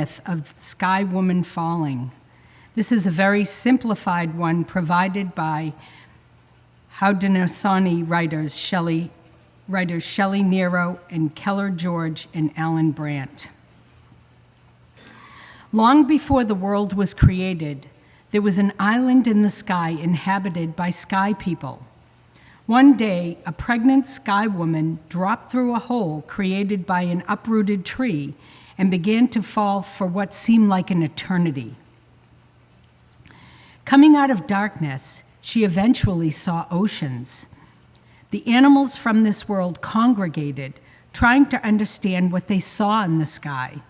myth of Sky Woman falling. This is a very simplified one provided by Haudenosaunee writers Shelley Nero and Keller George and Alan Brandt. Long before the world was created, there was an island in the sky inhabited by sky people. One day, a pregnant sky woman dropped through a hole created by an uprooted tree and began to fall for what seemed like an eternity. Coming out of darkness, she eventually saw oceans. The animals from this world congregated, trying to understand what they saw in the sky.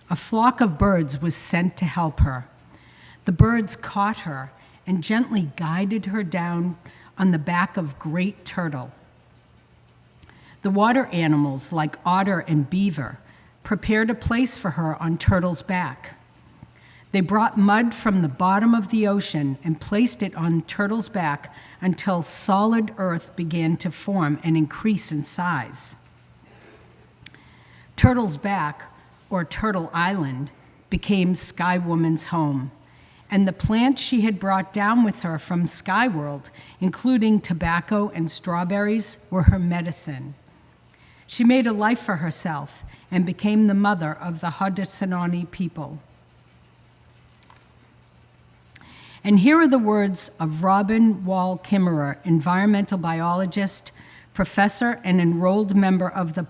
A flock of birds was sent to help her. The birds caught her and gently guided her down on the back of Great Turtle. The water animals, like otter and beaver, prepared a place for her on Turtle's back. They brought mud from the bottom of the ocean and placed it on Turtle's back until solid earth began to form and increase in size. Turtle's back, or Turtle Island, became Sky Woman's home, and the plants she had brought down with her from Sky World, including tobacco and strawberries, were her medicine. She made a life for herself and became the mother of the Haudenosaunee people. And here are the words of Robin Wall Kimmerer, environmental biologist, professor, and enrolled member of the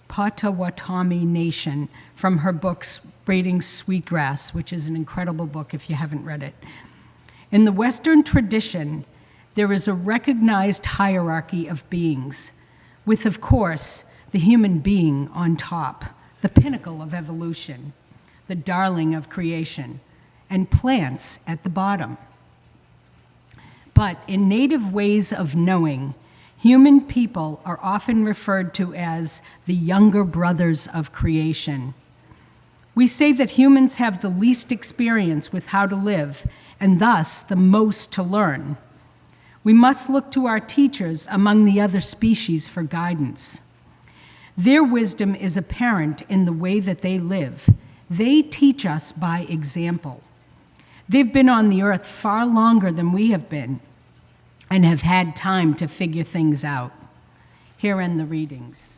Potawatomi Nation, from her book, Braiding Sweetgrass, which is an incredible book if you haven't read it. In the Western tradition, there is a recognized hierarchy of beings, with, of course, the human being on top, the pinnacle of evolution, the darling of creation, and plants at the bottom. But in native ways of knowing, human people are often referred to as the younger brothers of creation. We say that humans have the least experience with how to live, and thus the most to learn. We must look to our teachers among the other species for guidance. Their wisdom is apparent in the way that they live. They teach us by example. They've been on the earth far longer than we have been and have had time to figure things out. Here end the readings.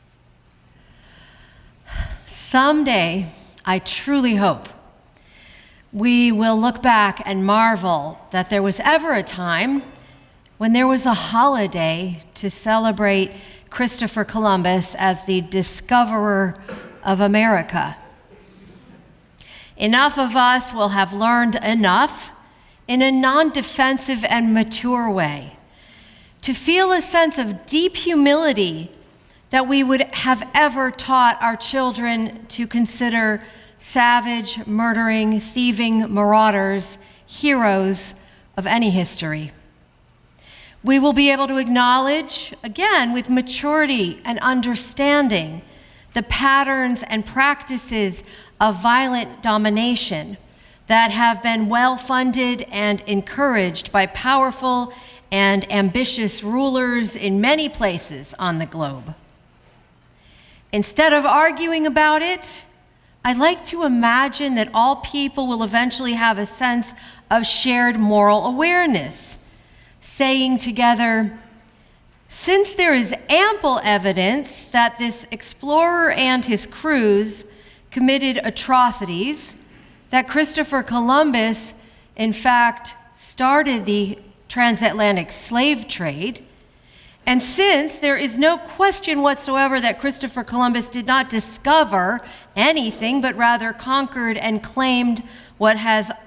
Someday, I truly hope, we will look back and marvel that there was ever a time when there was a holiday to celebrate Christopher Columbus as the discoverer of America. Enough of us will have learned enough in a non-defensive and mature way to feel a sense of deep humility that we would have ever taught our children to consider savage, murdering, thieving marauders heroes of any history. We will be able to acknowledge, again, with maturity and understanding, the patterns and practices of violent domination that have been well-funded and encouraged by powerful and ambitious rulers in many places on the globe. Instead of arguing about it, I'd like to imagine that all people will eventually have a sense of shared moral awareness, saying together, since there is ample evidence that this explorer and his crews committed atrocities, that Christopher Columbus, in fact, started the transatlantic slave trade, and since there is no question whatsoever that Christopher Columbus did not discover anything, but rather conquered and claimed what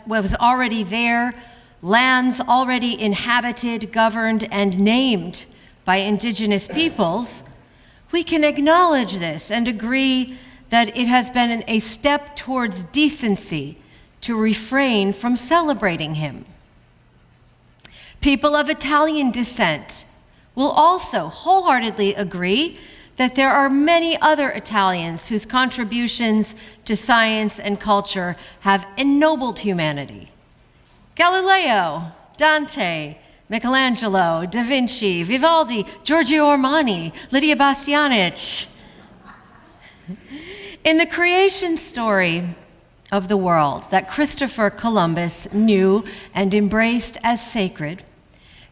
was already there, lands already inhabited, governed, and named by indigenous peoples, we can acknowledge this and agree that it has been a step towards decency to refrain from celebrating him. People of Italian descent will also wholeheartedly agree that there are many other Italians whose contributions to science and culture have ennobled humanity. Galileo, Dante, Michelangelo, Da Vinci, Vivaldi, Giorgio Armani, Lydia Bastianich. In the creation story, of the world that Christopher Columbus knew and embraced as sacred,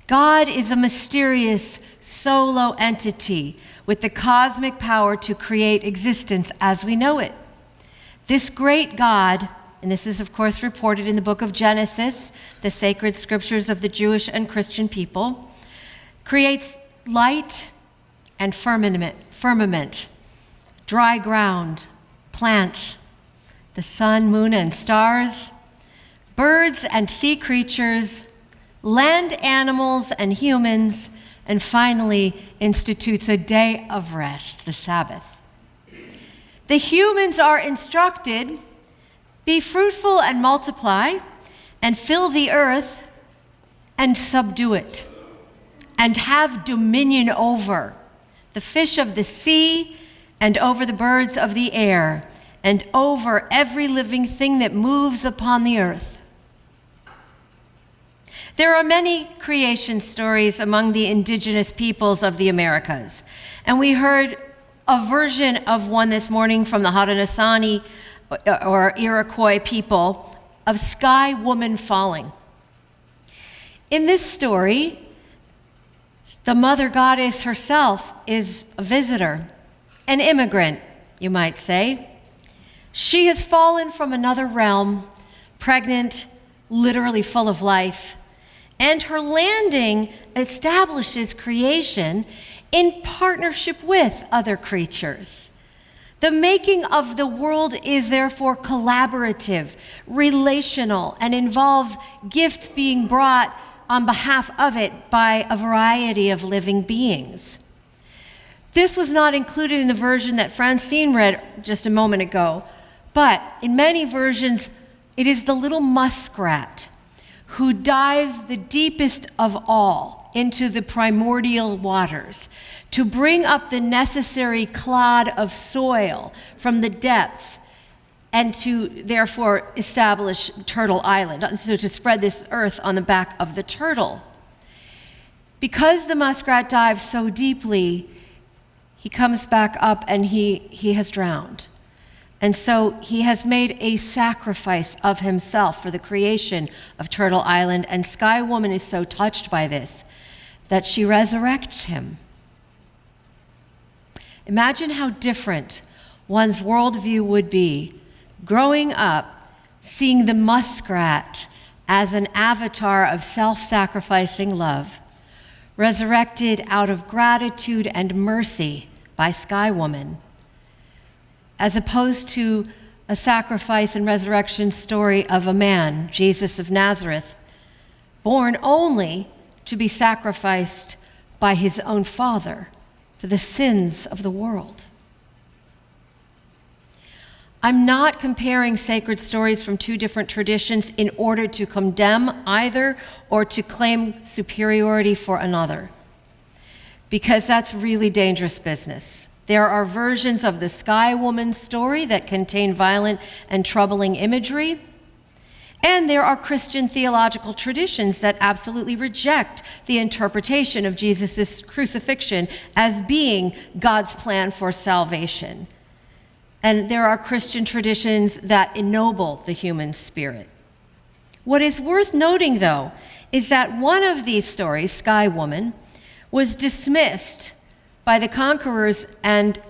God is a mysterious solo entity with the cosmic power to create existence as we know it. This great God, and this is of course reported in the book of Genesis, the sacred scriptures of the Jewish and Christian people, creates light and firmament, dry ground, plants, the sun, moon, and stars, birds and sea creatures, land animals and humans, and finally institutes a day of rest, the Sabbath. The humans are instructed, be fruitful and multiply, and fill the earth and subdue it, and have dominion over the fish of the sea and over the birds of the air, and over every living thing that moves upon the earth. There are many creation stories among the indigenous peoples of the Americas, and we heard a version of one this morning from the Haudenosaunee or Iroquois people of Sky Woman falling. In this story, the mother goddess herself is a visitor, an immigrant, you might say. She has fallen from another realm, pregnant, literally full of life, and her landing establishes creation in partnership with other creatures. The making of the world is therefore collaborative, relational, and involves gifts being brought on behalf of it by a variety of living beings. This was not included in the version that Francine read just a moment ago, but in many versions, it is the little muskrat who dives the deepest of all into the primordial waters to bring up the necessary clod of soil from the depths and to therefore establish Turtle Island, so to spread this earth on the back of the turtle. Because the muskrat dives so deeply, he comes back up and he has drowned. And so he has made a sacrifice of himself for the creation of Turtle Island, and Sky Woman is so touched by this that she resurrects him. Imagine how different one's worldview would be growing up seeing the muskrat as an avatar of self-sacrificing love, resurrected out of gratitude and mercy by Sky Woman, as opposed to a sacrifice and resurrection story of a man, Jesus of Nazareth, born only to be sacrificed by his own Father for the sins of the world. I'm not comparing sacred stories from two different traditions in order to condemn either or to claim superiority for another, because that's really dangerous business. There are versions of the Sky Woman story that contain violent and troubling imagery, and there are Christian theological traditions that absolutely reject the interpretation of Jesus' crucifixion as being God's plan for salvation. And there are Christian traditions that ennoble the human spirit. What is worth noting, though, is that one of these stories, Sky Woman, was dismissed by the conquerors and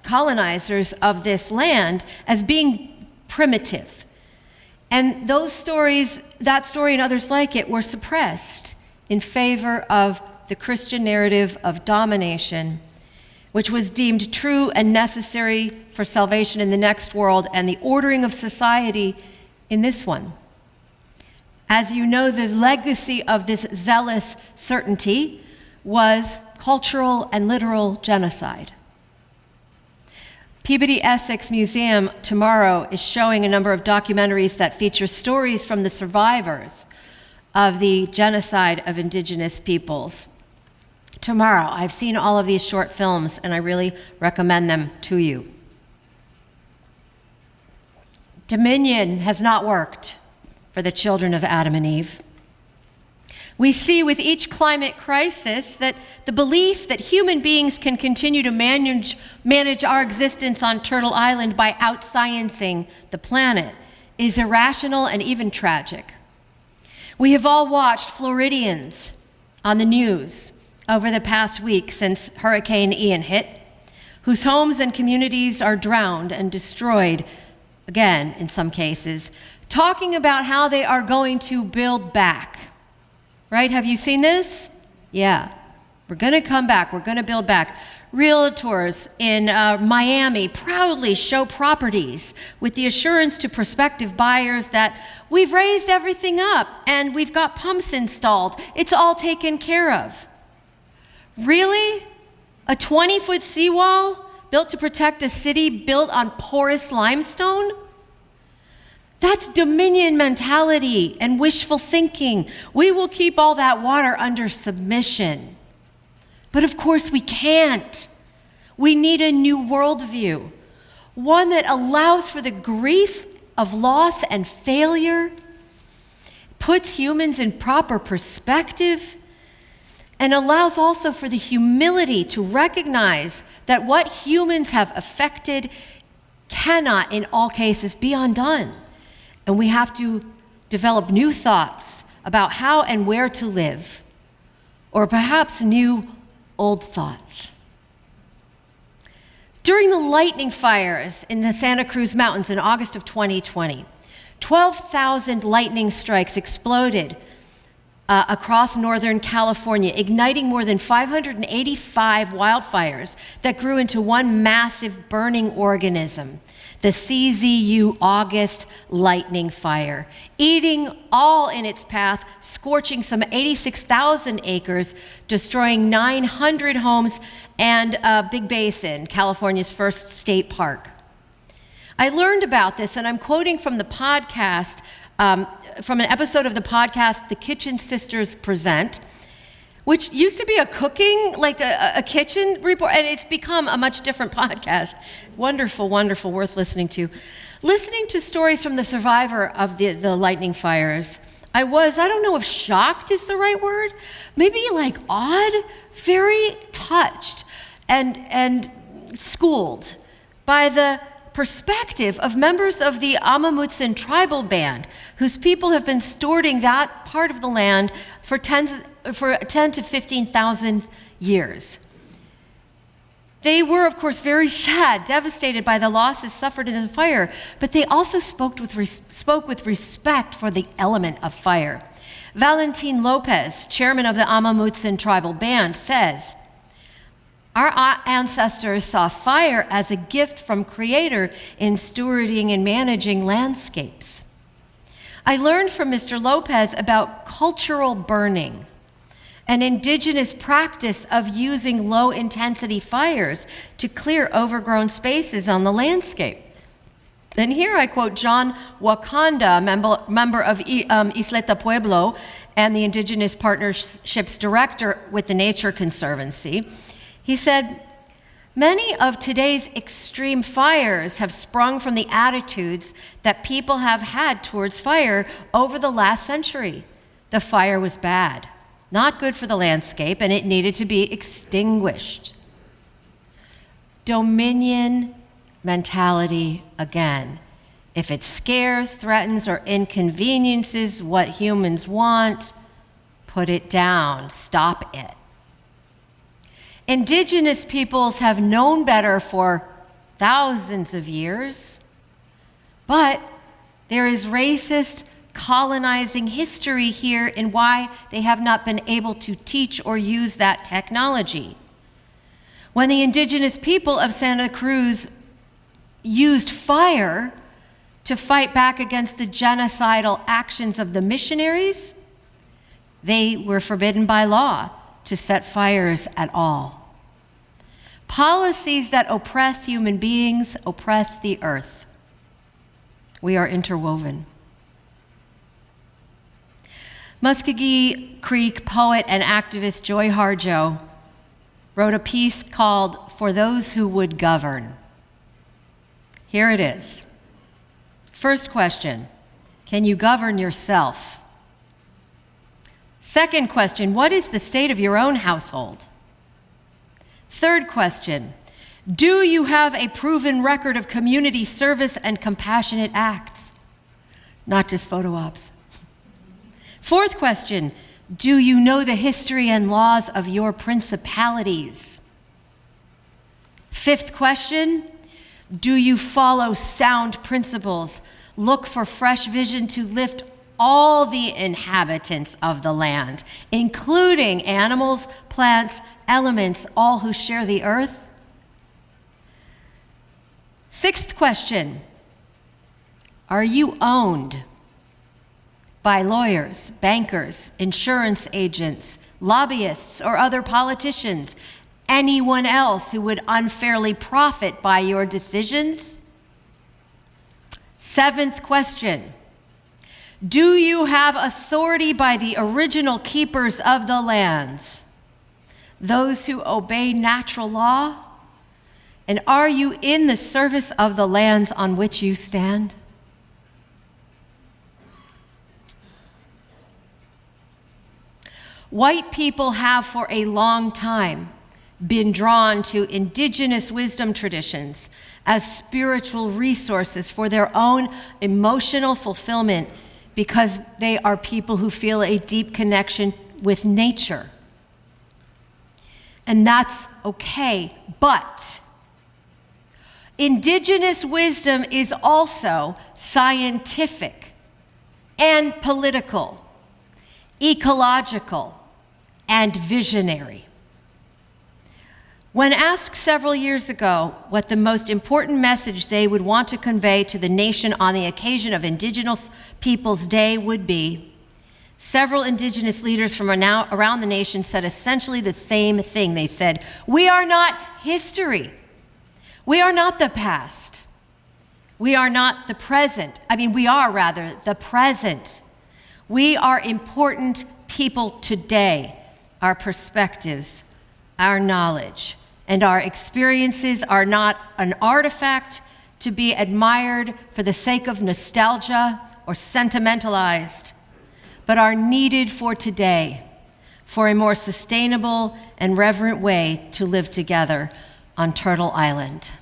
colonizers of this land as being primitive. And those stories, that story and others like it, were suppressed in favor of the Christian narrative of domination, which was deemed true and necessary for salvation in the next world and the ordering of society in this one. As you know, the legacy of this zealous certainty was cultural and literal genocide. Peabody Essex Museum tomorrow is showing a number of documentaries that feature stories from the survivors of the genocide of indigenous peoples. Tomorrow, I've seen all of these short films and I really recommend them to you. Dominion has not worked for the children of Adam and Eve. We see with each climate crisis that the belief that human beings can continue to manage our existence on Turtle Island by outsciencing the planet is irrational and even tragic. We have all watched Floridians on the news over the past week since Hurricane Ian hit, whose homes and communities are drowned and destroyed, again in some cases, talking about how they are going to build back. Right? Have you seen this? Yeah. We're going to come back. We're going to build back. Realtors in Miami proudly show properties with the assurance to prospective buyers that we've raised everything up and we've got pumps installed. It's all taken care of. Really? A 20-foot seawall built to protect a city built on porous limestone? That's dominion mentality and wishful thinking. We will keep all that water under submission. But of course we can't. We need a new worldview, one that allows for the grief of loss and failure, puts humans in proper perspective, and allows also for the humility to recognize that what humans have affected cannot, in all cases, be undone. And we have to develop new thoughts about how and where to live, or perhaps new old thoughts. During the lightning fires in the Santa Cruz Mountains in August of 2020, 12,000 lightning strikes exploded across Northern California, igniting more than 585 wildfires that grew into one massive burning organism, the CZU August lightning fire, eating all in its path, scorching some 86,000 acres, destroying 900 homes and Big Basin, California's first state park. I learned about this, and I'm quoting from the podcast, from an episode of the podcast, The Kitchen Sisters Present, which used to be a cooking, like a kitchen report, and it's become a much different podcast. Wonderful, wonderful, worth listening to. Listening to stories from the survivor of the lightning fires, I don't know if shocked is the right word, maybe like awed, very touched and schooled by the perspective of members of the Amamutsan tribal band, whose people have been stewarding that part of the land for 10 to 15,000 years. They were, of course, very sad, devastated by the losses suffered in the fire, but they also spoke with respect for the element of fire. Valentin Lopez, chairman of the Amamutsan tribal band, says, "Our ancestors saw fire as a gift from Creator in stewarding and managing landscapes." I learned from Mr. Lopez about cultural burning, an indigenous practice of using low-intensity fires to clear overgrown spaces on the landscape. And here I quote John Wakanda, member of Isleta Pueblo and the Indigenous Partnerships Director with the Nature Conservancy. He said, "Many of today's extreme fires have sprung from the attitudes that people have had towards fire over the last century. The fire was bad, not good for the landscape, and it needed to be extinguished." Dominion mentality again. If it scares, threatens, or inconveniences what humans want, put it down, stop it. Indigenous peoples have known better for thousands of years, but there is racist, colonizing history here in why they have not been able to teach or use that technology. When the indigenous people of Santa Cruz used fire to fight back against the genocidal actions of the missionaries, they were forbidden by law to set fires at all. Policies that oppress human beings oppress the earth. We are interwoven. Muskogee Creek poet and activist Joy Harjo wrote a piece called "For Those Who Would Govern." Here it is. First question, can you govern yourself? Second question, what is the state of your own household? Third question, do you have a proven record of community service and compassionate acts? Not just photo ops. Fourth question, do you know the history and laws of your principalities? Fifth question, do you follow sound principles? Look for fresh vision to lift all the inhabitants of the land, including animals, plants, elements, all who share the earth? Sixth question, are you owned by lawyers, bankers, insurance agents, lobbyists, or other politicians, anyone else who would unfairly profit by your decisions? Seventh question, do you have authority by the original keepers of the lands, those who obey natural law? And are you in the service of the lands on which you stand? White people have for a long time been drawn to indigenous wisdom traditions as spiritual resources for their own emotional fulfillment because they are people who feel a deep connection with nature. And that's okay, but indigenous wisdom is also scientific and political, ecological, and visionary. When asked several years ago what the most important message they would want to convey to the nation on the occasion of Indigenous Peoples Day would be, several Indigenous leaders from around the nation said essentially the same thing. They said, we are not history. We are not the past. We are not the present. We are rather the present. We are important people today. Our perspectives, our knowledge, and our experiences are not an artifact to be admired for the sake of nostalgia or sentimentalized, but are needed for today, for a more sustainable and reverent way to live together on Turtle Island.